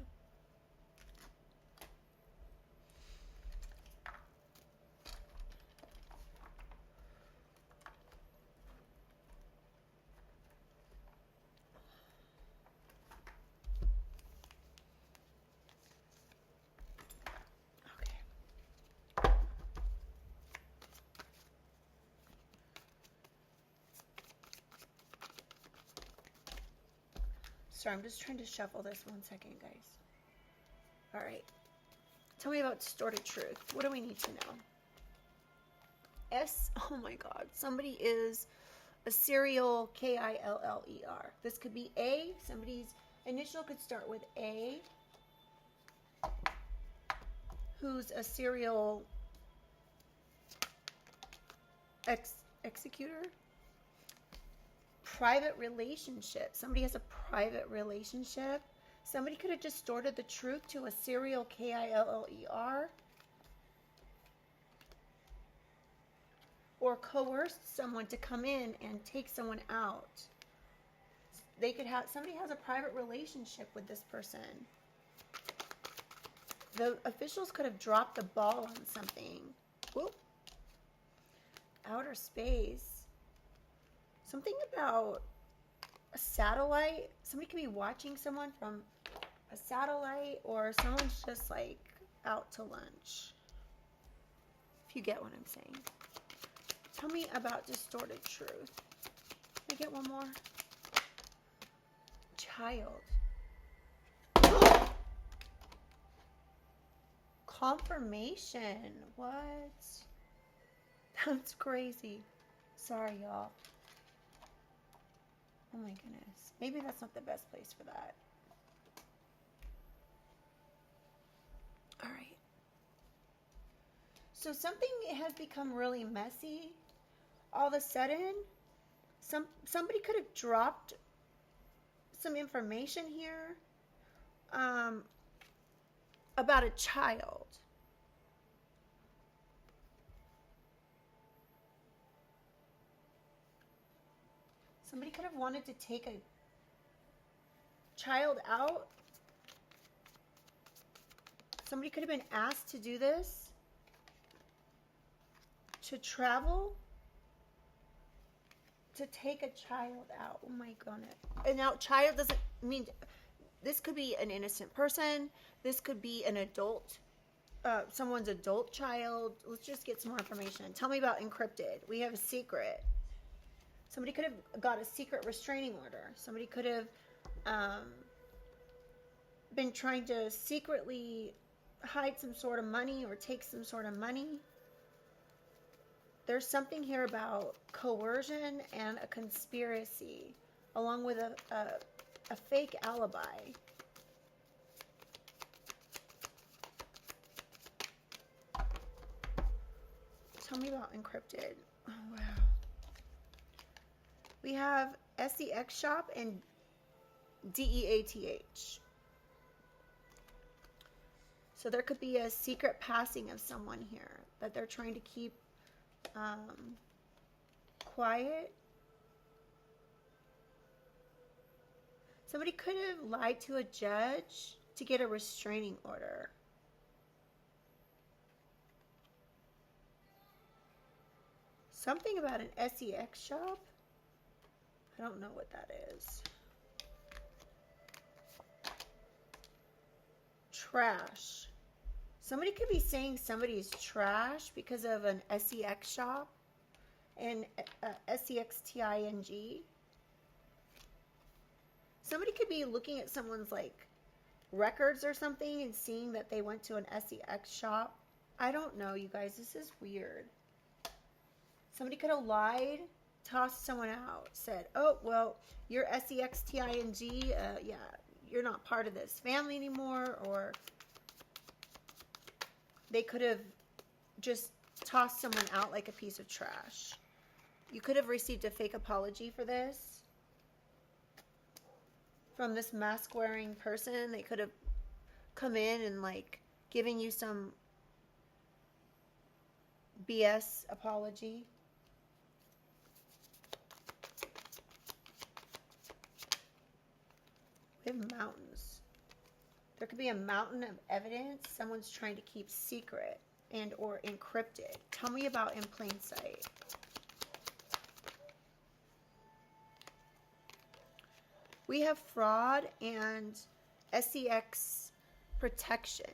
Sorry, I'm just trying to shuffle this 1 second, guys. All right. Tell me about distorted truth. What do we need to know? Oh my God. Somebody is a serial K-I-L-L-E-R. This could be A. Somebody's initial could start with A. Who's a serial executor? Private relationship. Somebody has a private relationship. Somebody could have distorted the truth to a serial K-I-L-L-E-R. Or coerced someone to come in and take someone out. They could have, somebody has a private relationship with this person. The officials could have dropped the ball on something. Whoop. Outer space. Something about a satellite. Somebody could be watching someone from a satellite, or someone's just like out to lunch. If you get what I'm saying. Tell me about distorted truth. Can I get one more? Child. Confirmation. What? That's crazy. Sorry, y'all. Oh my goodness. Maybe that's not the best place for that. All right. So something has become really messy. All of a sudden, somebody could have dropped some information here about a child. Somebody could have wanted to take a child out. Somebody could have been asked to do this, to travel, to take a child out. Oh my goodness. And now child doesn't mean, this could be an innocent person. This could be an adult, someone's adult child. Let's just get some more information. Tell me about encrypted. We have a secret. Somebody could have got a secret restraining order. Somebody could have been trying to secretly hide some sort of money or take some sort of money. There's something here about coercion and a conspiracy, along with a fake alibi. Tell me about encrypted. Oh, wow. We have SEX shop and DEATH. So there could be a secret passing of someone here that they're trying to keep quiet. Somebody could have lied to a judge to get a restraining order. Something about an SEX shop? I don't know what that is. Trash. Somebody could be saying somebody's trash because of an SEX shop and SEXTING. Somebody could be looking at someone's like records or something and seeing that they went to an SEX shop. I don't know, you guys. This is weird. Somebody could have lied tossed someone out, said, oh, well, you're SEXTING, yeah, you're not part of this family anymore, or they could have just tossed someone out like a piece of trash. You could have received a fake apology for this from this mask-wearing person. They could have come in and, like, giving you some BS apology. We have mountains. There could be a mountain of evidence someone's trying to keep secret and or encrypted. Tell me about in plain sight. We have fraud and SEX protection.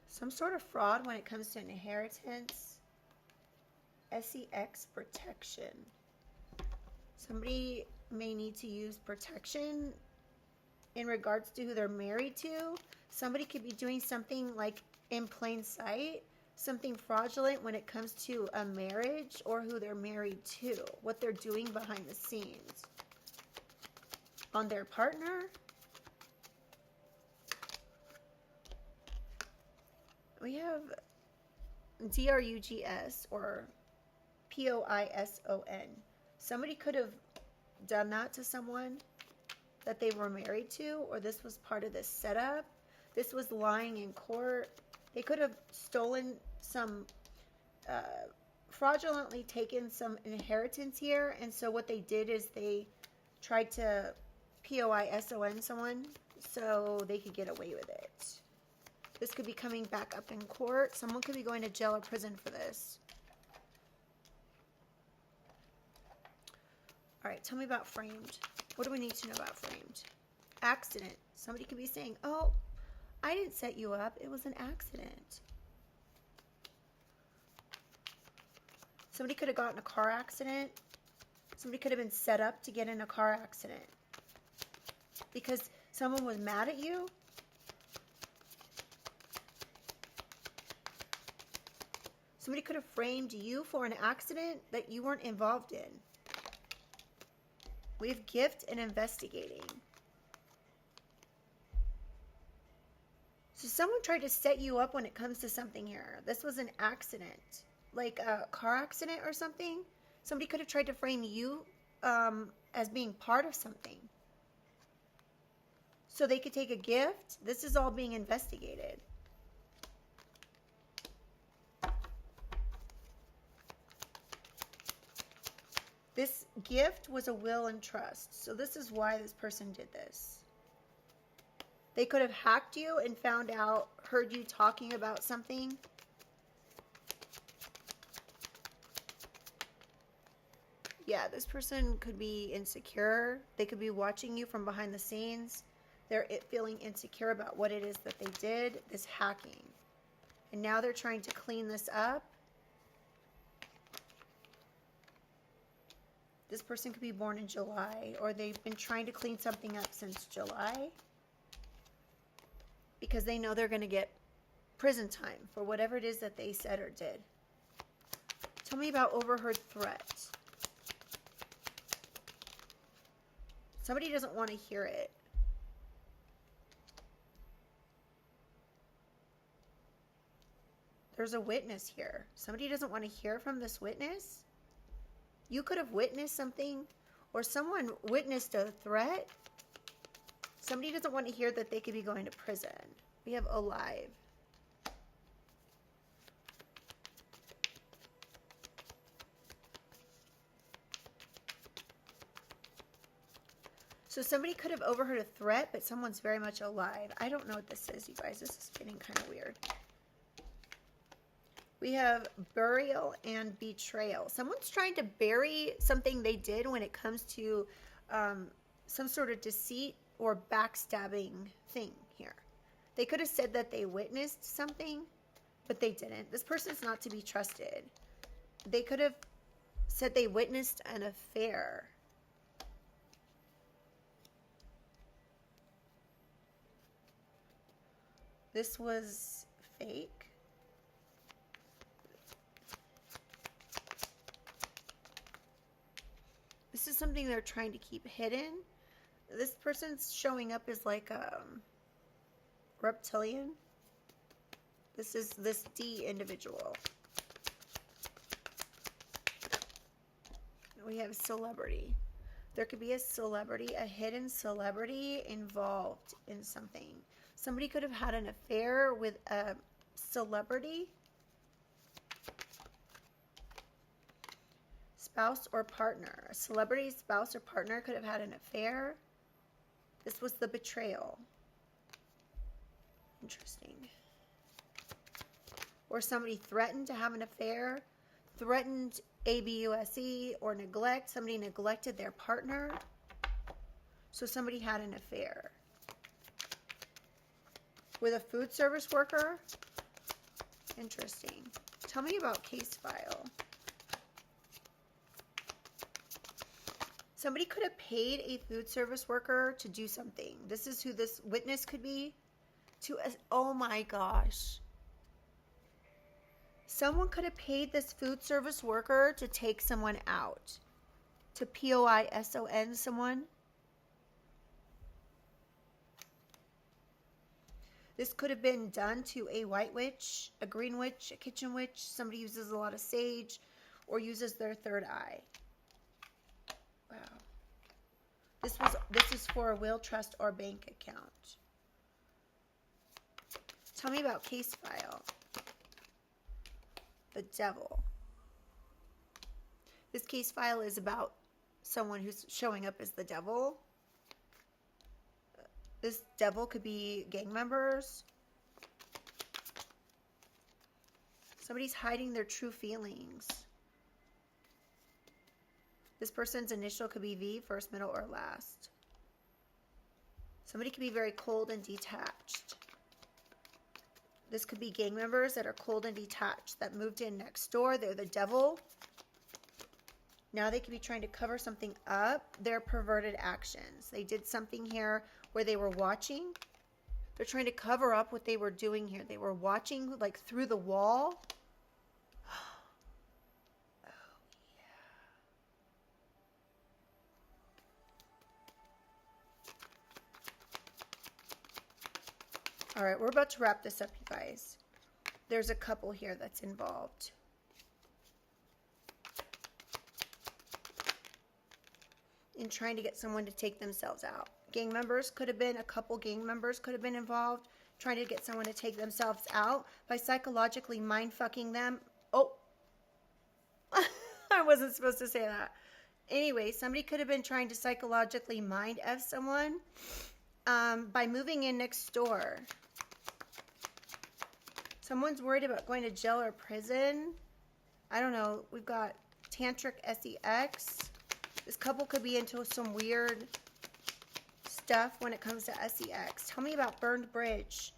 Some sort of fraud when it comes to inheritance. SEX protection. Somebody may need to use protection in regards to who they're married to. Somebody could be doing something like in plain sight, something fraudulent when it comes to a marriage or who they're married to, what they're doing behind the scenes. On their partner. We have DRUGS or POISON. Somebody could have done that to someone that they were married to, or this was part of this setup. This was lying in court. They could have stolen some, fraudulently taken some inheritance here, and so what they did is they tried to POISON someone so they could get away with it. This could be coming back up in court. Someone could be going to jail or prison for this. All right, tell me about framed. What do we need to know about framed? Accident. Somebody could be saying, oh, I didn't set you up. It was an accident. Somebody could have gotten a car accident. Somebody could have been set up to get in a car accident because someone was mad at you. Somebody could have framed you for an accident that you weren't involved in. We have gift and investigating. So someone tried to set you up when it comes to something here. This was an accident, like a car accident or something. Somebody could have tried to frame you as being part of something. So they could take a gift. This is all being investigated. This gift was a will and trust. So this is why this person did this. They could have hacked you and found out, heard you talking about something. Yeah, this person could be insecure. They could be watching you from behind the scenes. They're feeling insecure about what it is that they did, this hacking. And now they're trying to clean this up. This person could be born in July, or they've been trying to clean something up since July because they know they're going to get prison time for whatever it is that they said or did. Tell me about overheard threat. Somebody doesn't want to hear it. There's a witness here. Somebody doesn't want to hear from this witness. You could have witnessed something, or someone witnessed a threat. Somebody doesn't want to hear that they could be going to prison. We have alive. So somebody could have overheard a threat, but someone's very much alive. I don't know what this is, you guys. This is getting kind of weird. We have burial and betrayal. Someone's trying to bury something they did when it comes to some sort of deceit or backstabbing thing here. They could have said that they witnessed something, but they didn't. This person's not to be trusted. They could have said they witnessed an affair. This was fake. This is something they're trying to keep hidden. This person's showing up as like a reptilian. This is this D individual. We have celebrity. There could be a celebrity, a hidden celebrity involved in something. Somebody could have had an affair with a celebrity. Spouse or partner. A celebrity, spouse, or partner could have had an affair. This was the betrayal. Interesting. Or somebody threatened to have an affair. Threatened abuse or neglect. Somebody neglected their partner. So somebody had an affair. With a food service worker. Interesting. Tell me about case file. Somebody could have paid a food service worker to do something. This is who this witness could be. Oh my gosh. Someone could have paid this food service worker to take someone out. To POISON someone. This could have been done to a white witch, a green witch, a kitchen witch. Somebody uses a lot of sage or uses their third eye. Wow. This is for a will, trust, or bank account. Tell me about case file. The devil. This case file is about someone who's showing up as the devil. This devil could be gang members. Somebody's hiding their true feelings. This person's initial could be V, first, middle, or last. Somebody could be very cold and detached. This could be gang members that are cold and detached, that moved in next door. They're the devil. Now they could be trying to cover something up. Their perverted actions. They did something here where they were watching. They're trying to cover up what they were doing here. They were watching like through the wall. Oh, yeah. All right, we're about to wrap this up, you guys. There's a couple here that's involved. In trying to get someone to take themselves out. Gang members could have been, a couple gang members could have been involved, trying to get someone to take themselves out by psychologically mind-fucking them. Oh, I wasn't supposed to say that. Anyway, somebody could have been trying to psychologically mind-F someone by moving in next door. Someone's worried about going to jail or prison. I don't know. We've got tantric sex. This couple could be into some weird stuff when it comes to sex. Tell me about burned bridge.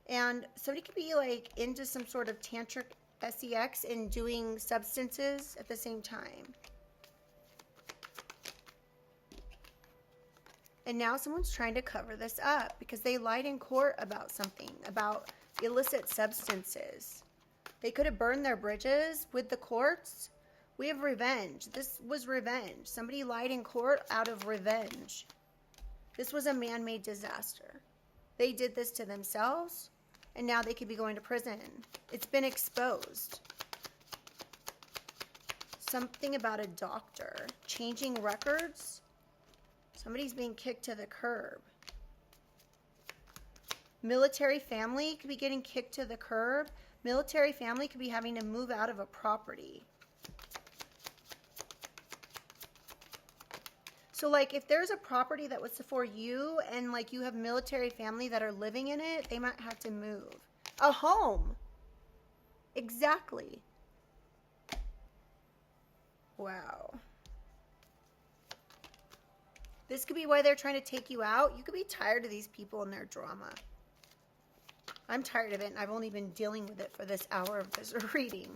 And somebody could be like into some sort of tantric sex and doing substances at the same time. And now someone's trying to cover this up because they lied in court about something, about illicit substances. They could have burned their bridges with the courts. We have revenge. This was revenge. Somebody lied in court out of revenge. This was a man-made disaster. They did this to themselves, and now they could be going to prison. It's been exposed. Something about a doctor changing records. Somebody's being kicked to the curb. Military family could be getting kicked to the curb. Military family could be having to move out of a property. So, like, if there's a property that was for you and, like, you have military family that are living in it, they might have to move. A home. Exactly. Wow. This could be why they're trying to take you out. You could be tired of these people and their drama. I'm tired of it, and I've only been dealing with it for this hour of this reading.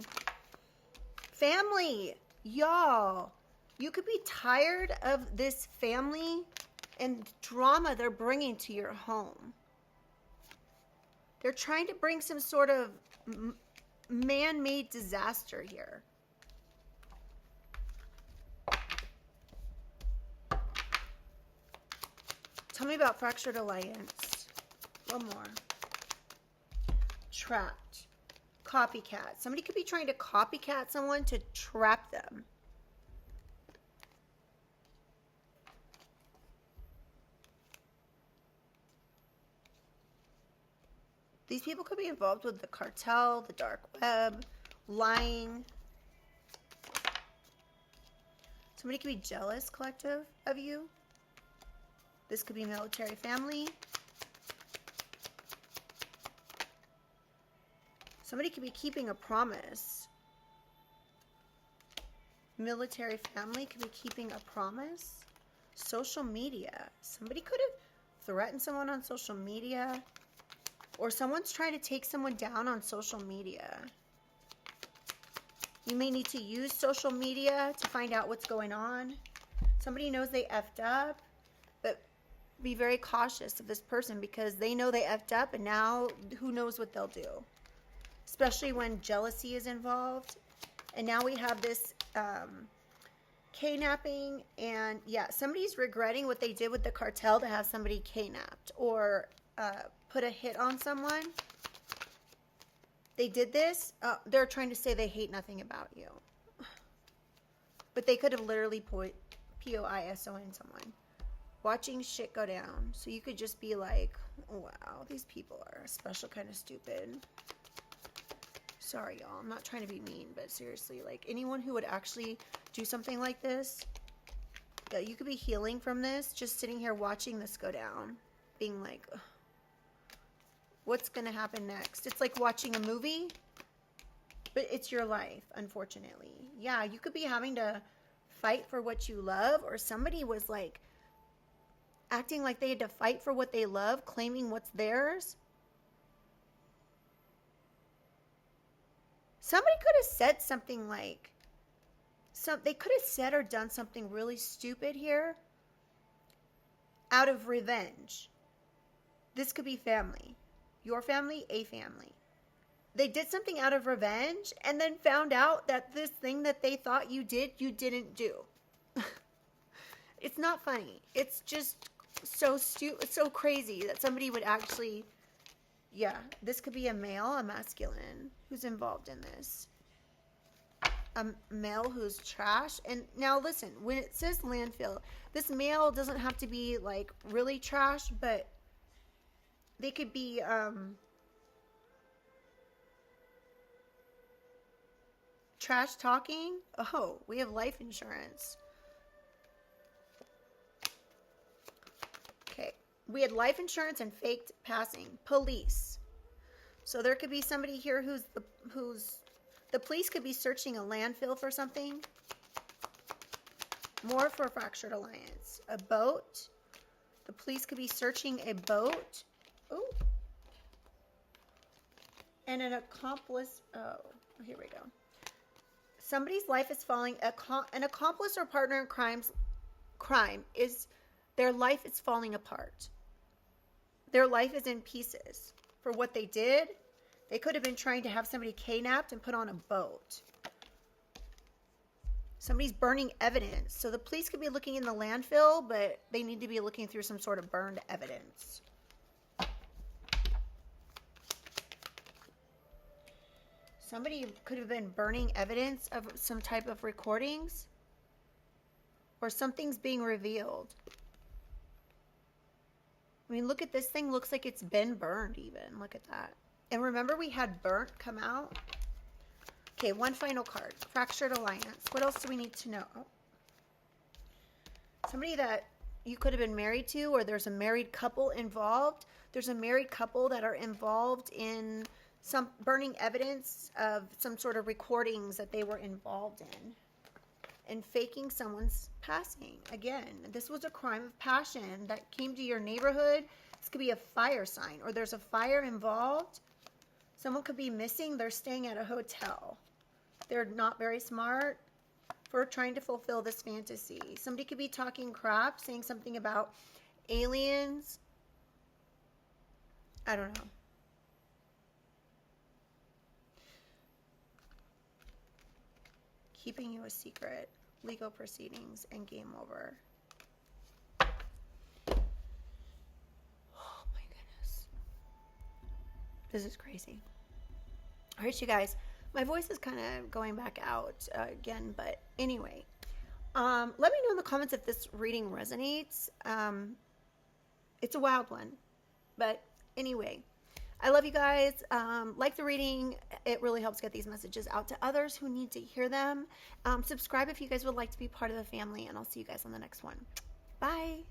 Family. Y'all, you could be tired of this family and drama they're bringing to your home. They're trying to bring some sort of man-made disaster here. Tell me about fractured alliance. One more. Trapped. Copycat. Somebody could be trying to copycat someone to trap them. These people could be involved with the cartel, the dark web, lying. Somebody could be jealous, collective, of you. This could be military family. Somebody could be keeping a promise. Military family could be keeping a promise. Social media. Somebody could have threatened someone on social media. Or someone's trying to take someone down on social media. You may need to use social media to find out what's going on. Somebody knows they effed up, but be very cautious of this person because they know they effed up and now who knows what they'll do. Especially when jealousy is involved. And now we have this kidnapping, and yeah, somebody's regretting what they did with the cartel to have somebody kidnapped or put a hit on someone. They did this. They're trying to say they hate nothing about you. But they could have literally put POISON someone. Watching shit go down. So you could just be like, wow, these people are a special kind of stupid. Sorry, y'all. I'm not trying to be mean, but seriously, like anyone who would actually do something like this, yeah, you could be healing from this, just sitting here watching this go down, being like, ugh, what's going to happen next? It's like watching a movie, but it's your life, unfortunately. Yeah, you could be having to fight for what you love, or somebody was like acting like they had to fight for what they love, claiming what's theirs. Somebody could have said something like, they could have said or done something really stupid here out of revenge. This could be family. Your family, a family. They did something out of revenge and then found out that this thing that they thought you did, you didn't do. It's not funny. It's just so so crazy that somebody would actually, yeah, this could be a male, a masculine who's involved in this. A male who's trash. And now listen, when it says landfill, this male doesn't have to be like really trash, but they could be trash talking. Oh, we have life insurance. Okay, we had life insurance and faked passing. Police. So there could be somebody here who's the police could be searching a landfill for something. More for fractured alliance. A boat. The police could be searching a boat. Oh. And an accomplice. Oh, here we go. Somebody's life is falling. An accomplice or partner in crime is, their life is falling apart. Their life is in pieces for what they did. They could have been trying to have somebody kidnapped and put on a boat. Somebody's burning evidence. So the police could be looking in the landfill, but they need to be looking through some sort of burned evidence. Somebody could have been burning evidence of some type of recordings. Or something's being revealed. I mean, look at this thing. Looks like it's been burned even. Look at that. And remember we had burnt come out? Okay, one final card. Fractured alliance. What else do we need to know? Oh. Somebody that you could have been married to, or there's a married couple involved. There's a married couple that are involved in some burning evidence of some sort of recordings that they were involved in. And faking someone's passing. Again, this was a crime of passion that came to your neighborhood. This could be a fire sign, or there's a fire involved. Someone could be missing. They're staying at a hotel. They're not very smart. for trying to fulfill this fantasy. Somebody could be talking crap, saying something about aliens. I don't know. Keeping you a secret, legal proceedings, and game over. Oh my goodness. This is crazy. All right, you guys. My voice is kind of going back out again, but anyway. Let me know in the comments if this reading resonates. It's a wild one. But anyway, I love you guys. Like the reading. It really helps get these messages out to others who need to hear them. Subscribe if you guys would like to be part of the family, and I'll see you guys on the next one. Bye.